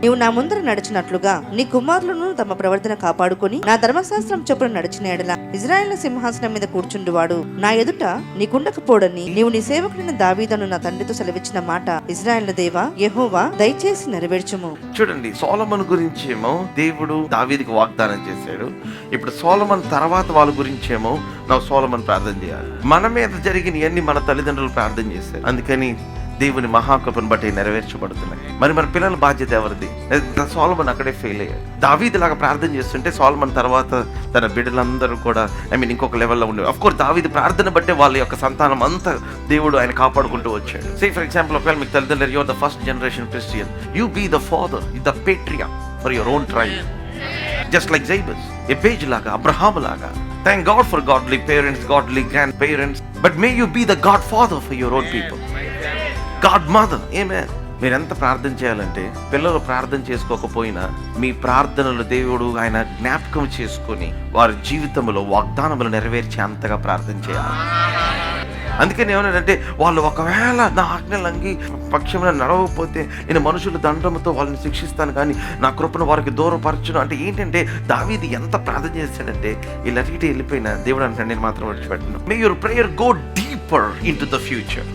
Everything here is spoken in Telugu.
నీవు నా ముందర నడిచినట్లుగా నీ కుమారులను తమ ప్రవర్తన కాపాడుకొని నా ధర్మశాస్త్రం చొప్పున నడిచిన ఎడల ఇజ్రాయేల్ సింహాసనం మీద కూర్చుండువాడు నా ఎదుట నీకుండకపోడని నీవు నీ సేవకుడైన దావీదును నా తండ్రితో సెలవిచ్చిన మాట ఇజ్రాయేల్ దేవా యెహోవా దయచేసి నెరవేర్చుము. చూడండి, సొలొమోను గురించేమో దేవుడు దావీదుకి వాగ్దానం చేశాడు. ఇప్పుడు సొలొమోను తర్వాత వాళ్ళ గురించేమో సొలొమోను ప్రార్థన చేయాలి. మన మీద జరిగిన ఇవన్నీ మన తల్లిదండ్రులు ప్రార్థన చేశారు, అందుకని దేవుని మహాకృపను బట్టి నెరవేర్చబడుతున్నాయి. మరి మన పిల్లల బాధ్యత ఎవరిది? సొలొమోను అక్కడే ఫెయిల్ అయ్యాడు. దావీదు లాగా ప్రార్థన చేస్తుంటే సొలొమోను తర్వాత తన బిడ్డలందరూ కూడా ఇంకొక లెవెల్లో ఉండేవి. ఆఫ్ కోర్స్ దావీదు ప్రార్థన బట్టే వాళ్ళ యొక్క సంతానం అంతా దేవుడు ఆయన కాపాడుకుంటూ వచ్చాడు. సే ఫర్ ఎగ్జాంపుల్, ఒకవేళ మీకు తల్లిదండ్రులు your the first generation Christian, you be the father, the patriarch for your own tribe, just like జైబస్, ఎబేజ్ లాగా, అబ్రహాము లాగా. Thank God for godly parents, godly grandparents, but may you be the godfather for your own people, God mother. Amen. మీరు ఎంత ప్రార్థన చేయాలంటే, పిల్లలు ప్రార్థన చేసుకోకపోయినా మీ ప్రార్థనలు దేవుడు ఆయన జ్ఞాపకం చేసుకొని వారి జీవితంలో వాగ్దానములు నెరవేర్చే అంతగా ప్రార్థన చేయాలి. అందుకని ఏమన్నాడంటే, వాళ్ళు ఒకవేళ నా ఆజ్ఞలంగి పక్షంలో నడవకపోతే నేను మనుషుల దండముతో వాళ్ళని శిక్షిస్తాను, కానీ నా కృపను వారికి దూరపరచును. అంటే ఏంటంటే, దావీదు ఎంత ప్రార్థన చేశాడంటే, వీళ్ళన్నిటి వెళ్ళిపోయినా దేవుడు అంటే నేను మాత్రం విడిచిపెట్టను. May your prayer go deeper into the future.